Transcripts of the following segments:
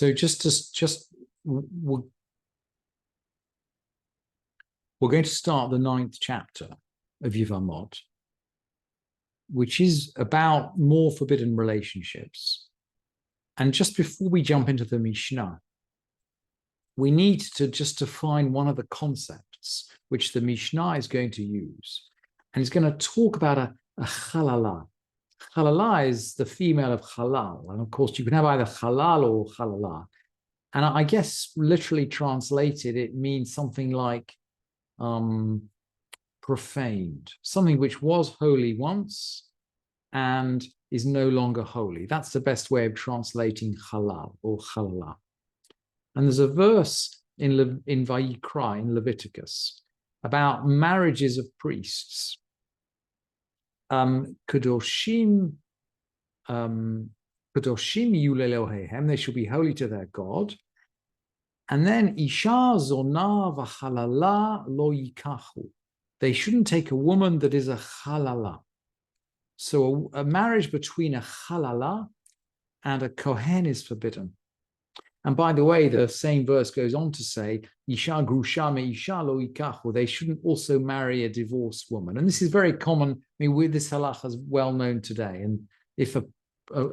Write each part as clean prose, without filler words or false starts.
So we're going to start the 9th chapter of Yevamot, which is about more forbidden relationships. And just before we jump into the Mishnah, we need to just define one of the concepts which the Mishnah is going to use. And it's going to talk about a halala. Halala is the female of halal. And of course, you can have either halal or halala. And I guess literally translated, it means something like profaned, something which was holy once and is no longer holy. That's the best way of translating halal or halala. And there's a verse in Vayikra, in Leviticus, about marriages of priests. Kadoshim yu leElohehem, they shall be holy to their God. And then Isha zona v'halala lo yikachu, they shouldn't take a woman that is a halala. So a marriage between a halala and a kohen is forbidden. And by the way, the same verse goes on to say, Isha grusha me Isha lo yikachu, they shouldn't also marry a divorced woman. And this is very common. I mean, this halacha is well known today. And if a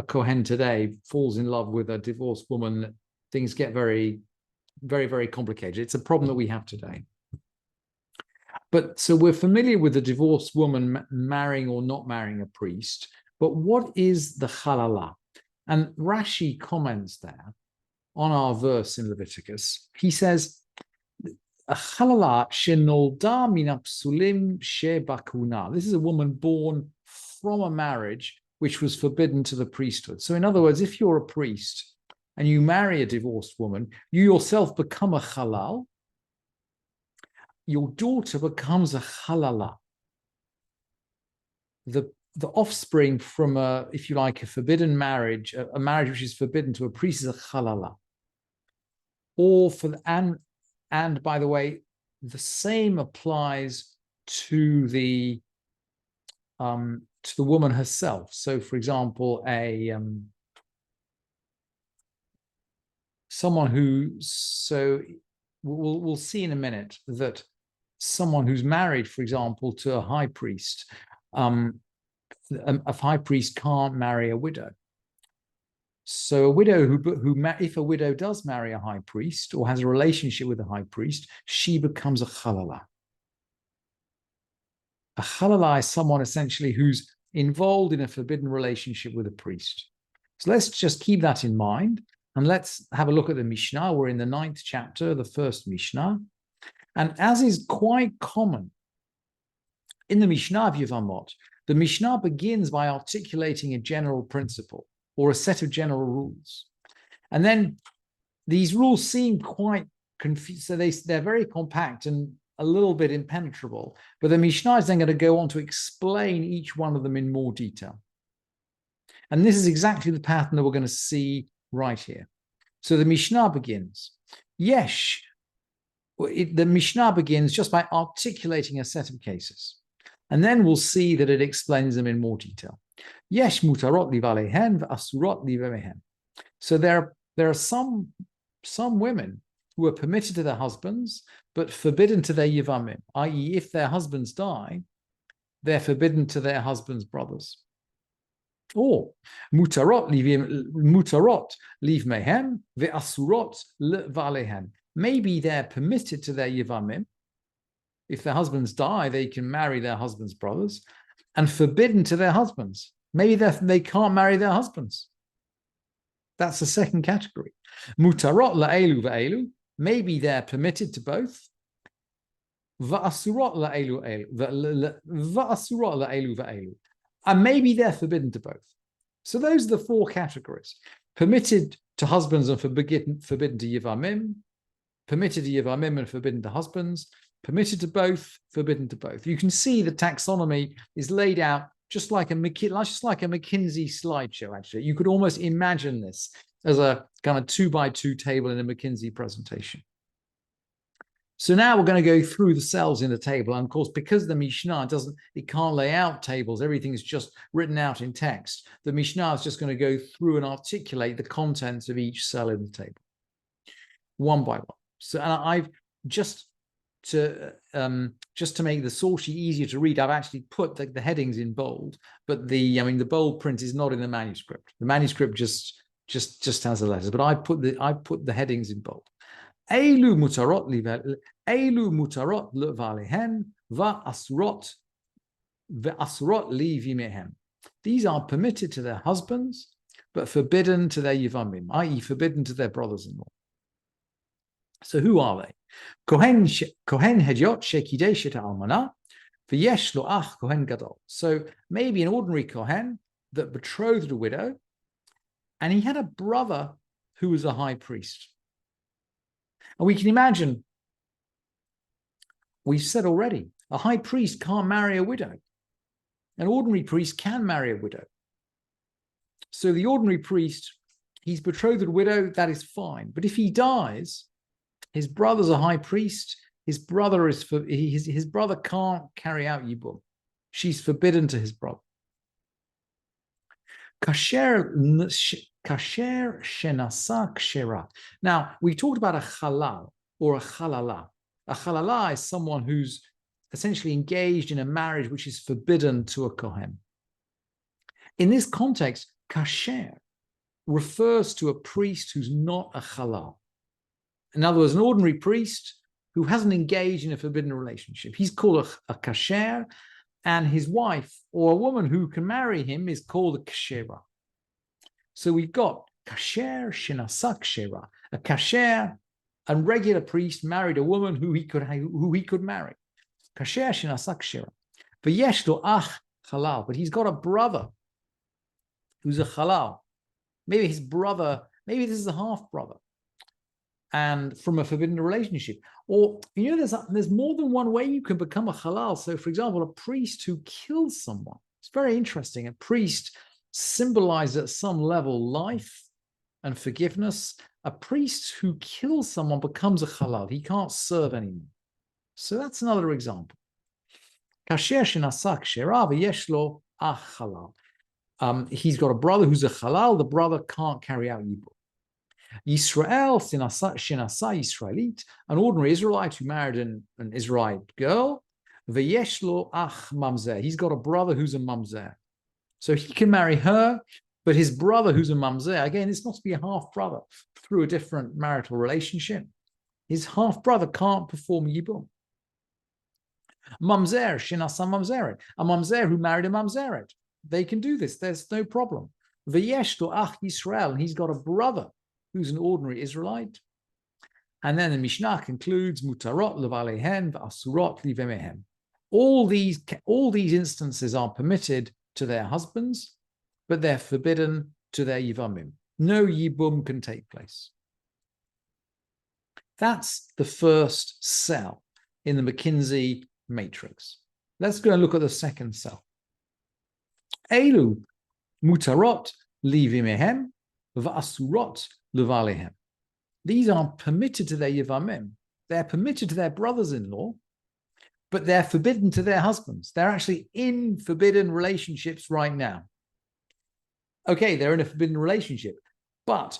kohen today falls in love with a divorced woman, things get very, very, very complicated. It's a problem that we have today. But so we're familiar with the divorced woman marrying or not marrying a priest. But what is the halala? And Rashi comments there on our verse in Leviticus. He says, a halala shenolda min apsulim shebakuna. This is a woman born from a marriage which was forbidden to the priesthood. So in other words, if you're a priest and you marry a divorced woman, you yourself become a halal. Your daughter becomes a halala. The offspring from a, if you like, a forbidden marriage, a marriage which is forbidden to a priest is a halala. Or and by the way, the same applies to the woman herself. So, for example, someone who, so we'll see in a minute that someone who's married, for example, to a high priest, a high priest can't marry a widow. So a widow if a widow does marry a high priest or has a relationship with a high priest, she becomes a halala. A halala is someone essentially who's involved in a forbidden relationship with a priest. So let's just keep that in mind. And let's have a look at the Mishnah. We're in the 9th chapter, the first Mishnah. And as is quite common in the Mishnah of Yevamot, the Mishnah begins by articulating a general principle or a set of general rules. And then these rules seem quite confused. So they're very compact and a little bit impenetrable. But the Mishnah is then going to go on to explain each one of them in more detail. And this is exactly the pattern that we're going to see right here. So the Mishnah begins. The Mishnah begins just by articulating a set of cases. And then we'll see that it explains them in more detail. Yesh mutarot livalehen v'asurot livemehen. So there are some women who are permitted to their husbands, but forbidden to their yevamim, i.e., if their husbands die, they're forbidden to their husbands' brothers. Or mutarot livmehem ve'asurot levalehen. Maybe they're permitted to their yevamim. If their husbands die, they can marry their husbands' brothers, and forbidden to their husbands. Maybe they can't marry their husbands. That's the second category. Mutarot la'elu ve'elu. Maybe they're permitted to both. Va'asurot la'elu ve'elu. And maybe they're forbidden to both. So those are the four categories. Permitted to husbands and forbidden to yevamim. Permitted to yevamim and forbidden to husbands. Permitted to both, forbidden to both. You can see the taxonomy is laid out just like a McKinsey slideshow, actually. You could almost imagine this as a kind of 2x2 table in a McKinsey presentation. So now we're going to go through the cells in the table. And of course, because the Mishnah it can't lay out tables, everything is just written out in text. The Mishnah is just going to go through and articulate the contents of each cell in the table, one by one. So, and I've just to make the source sheet easier to read, I've actually put the headings in bold, but the bold print is not in the manuscript. The manuscript just has the letters, but I put the headings in bold. Elu mutarot levalihen va'asrot li vimehem. These are permitted to their husbands, but forbidden to their yevamim, i.e., forbidden to their brothers-in-law. So who are they? Kohen hediot shekidesh et almana v'yesh lo ach kohen gadol. So maybe an ordinary kohen that betrothed a widow, and he had a brother who was a high priest. And we can imagine, we've said already, a high priest can't marry a widow. An ordinary priest can marry a widow. So the ordinary priest, he's betrothed a widow, that is fine. But if he dies, his brother's a high priest, his brother can't carry out Yibum. She's forbidden to his brother. Kasher shenasa kshera. Now, we talked about a halal or a halala. A halala is someone who's essentially engaged in a marriage which is forbidden to a kohen. In this context, kasher refers to a priest who's not a halal. In other words, an ordinary priest who hasn't engaged in a forbidden relationship. He's called a kasher, and his wife or a woman who can marry him is called a kshera. So we've got kasher shenasa kshera. A kasher, a regular priest, married a woman who he could marry. Kasher shenasa kshera. V'yesh lo ach halal. But he's got a brother who's a halal. Maybe this is a half brother, and from a forbidden relationship. Or, there's more than one way you can become a halal. So, for example, a priest who kills someone. It's very interesting. A priest symbolizes at some level life and forgiveness. A priest who kills someone becomes a halal. He can't serve anymore. So that's another example. Kasher shenasa kshera v'yesh lo ach halal. He's got a brother who's a halal. The brother can't carry out Yibum. Yisrael shenasa Yisraelit, an ordinary Israelite who married an Israelite girl. V'yesh lo ach mamzer. He's got a brother who's a mamzer. So he can marry her, but his brother who's a mamzer, again, this must be a half-brother through a different marital relationship. His half-brother can't perform Yibum. Mamzer, shenasa mamzeret. A mamzer who married a mamzeret. They can do this. There's no problem. V'yesh lo ach Yisrael. And he's got a brother who's an ordinary Israelite. And then the Mishnah concludes, mutarot levalehen v'asurot livemehem. All these instances are permitted to their husbands, but they're forbidden to their yivamim. No yibum can take place. That's the first cell in the McKinsey matrix. Let's go and look at the second cell. Elu mutarot livemehem v'asurot levalehem. These are permitted to their yevamim. They're permitted to their brothers-in-law, but they're forbidden to their husbands. They're actually in forbidden relationships right now. Okay, they're in a forbidden relationship, but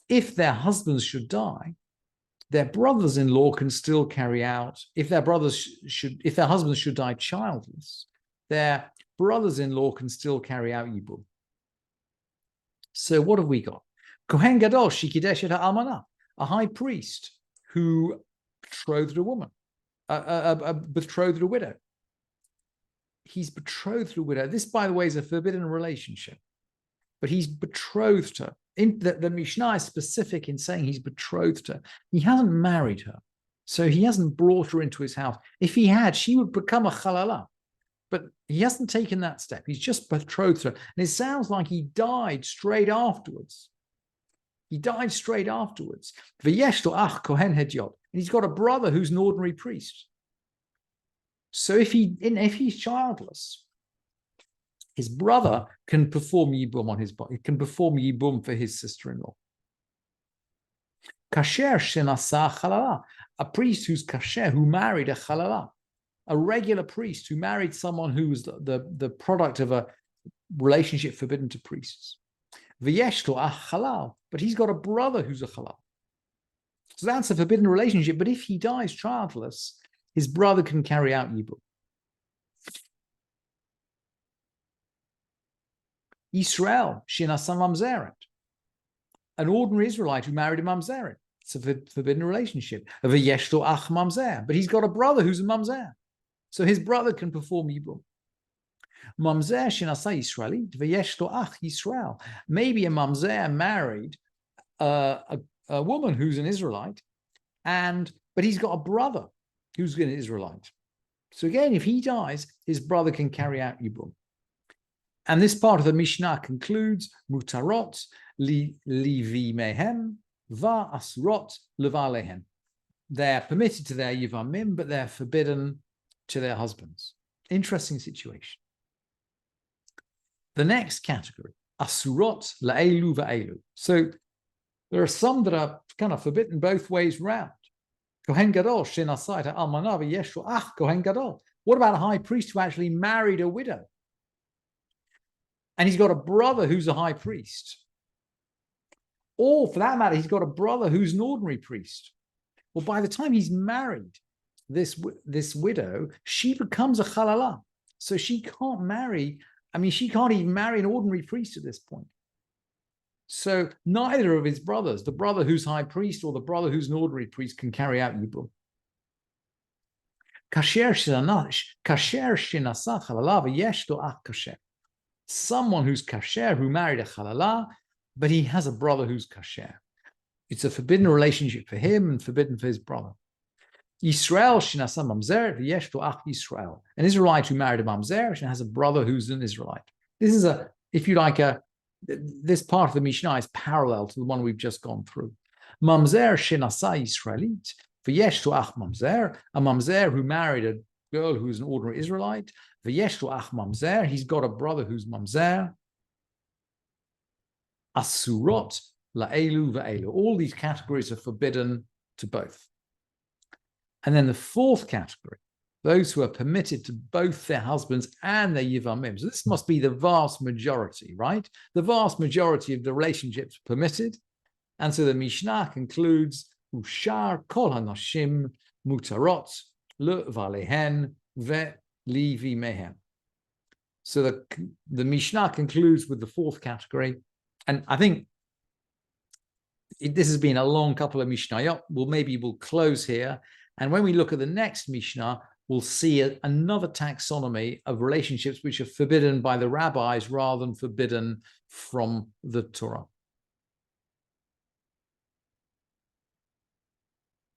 if their husbands should die, their brothers-in-law can still carry out. If their husbands should die childless, their brothers-in-law can still carry out yibum. So what have we got? Kohen Gadol shikidesh et ha'almana, a high priest who betrothed a woman, betrothed a widow. He's betrothed a widow. This, by the way, is a forbidden relationship, but he's betrothed her. The Mishnah is specific in saying he's betrothed her. He hasn't married her, so he hasn't brought her into his house. If he had, she would become a halala, but he hasn't taken that step. He's just betrothed her, and it sounds like he died straight afterwards. He died straight afterwards. V'yesh lo ach kohen hediot, and he's got a brother who's an ordinary priest. So if he's childless, his brother can perform yibum on his body. He can perform yibum for his sister-in-law. Kasher shenasa halala, a priest who's kasher, who married a halala, a regular priest who married someone who was the product of a relationship forbidden to priests. V'yeshlo ach halal, but he's got a brother who's a halal. So that's a forbidden relationship, but if he dies childless, his brother can carry out yibum. Israel shenasa mamzeret, an ordinary Israelite who married a mamzeret. It's a forbidden relationship. V'yeshlo ach mamzer, but he's got a brother who's a mamzer, so his brother can perform yibum. Mamzer shenasa Israeli v'yeshlo ach Yisrael. Maybe a mamzer married a woman who's an Israelite, but he's got a brother who's an Israelite. So again, if he dies, his brother can carry out yibum. And this part of the Mishnah concludes mutarot livi mehem va asrot levalehem. They're permitted to their yivamim, but they're forbidden to their husbands. Interesting situation. The next category, asurot la'elu va'elu. So there are some that are kind of forbidden both ways round. Kohen Gadol shenasai almana v'yeshlo ach Kohen Gadol. What about a high priest who actually married a widow? And he's got a brother who's a high priest. Or for that matter, he's got a brother who's an ordinary priest. Well, by the time he's married this widow, she becomes a halala. So she can't marry, she can't even marry an ordinary priest at this point. So neither of his brothers, the brother who's high priest or the brother who's an ordinary priest, can carry out yibum. Someone who's kasher, who married a halala, but he has a brother who's kasher. It's a forbidden relationship for him and forbidden for his brother. Yisrael shenasa mamzer v'yeshlo ach Yisrael. An Israelite who married a mamzer and has a brother who's an Israelite. This is this part of the Mishnah is parallel to the one we've just gone through. Mamzer shenasa Yisraelit v'yeshlo ach mamzer. A mamzer who married a girl who's an ordinary Israelite. V'yeshlo ach mamzer. He's got a brother who's mamzer. Asurot la'elu va'elu. All these categories are forbidden to both. And then the fourth category, those who are permitted to both their husbands and their yivamim. So this must be the vast majority, right? The vast majority of the relationships permitted. And so the Mishnah concludes, Ushar kol hanashim mutarot le'valehen ve'livi mehem. So the Mishnah concludes with the fourth category. And I think this has been a long couple of Mishnayot. We'll close here. And when we look at the next Mishnah, we'll see another taxonomy of relationships which are forbidden by the rabbis rather than forbidden from the Torah.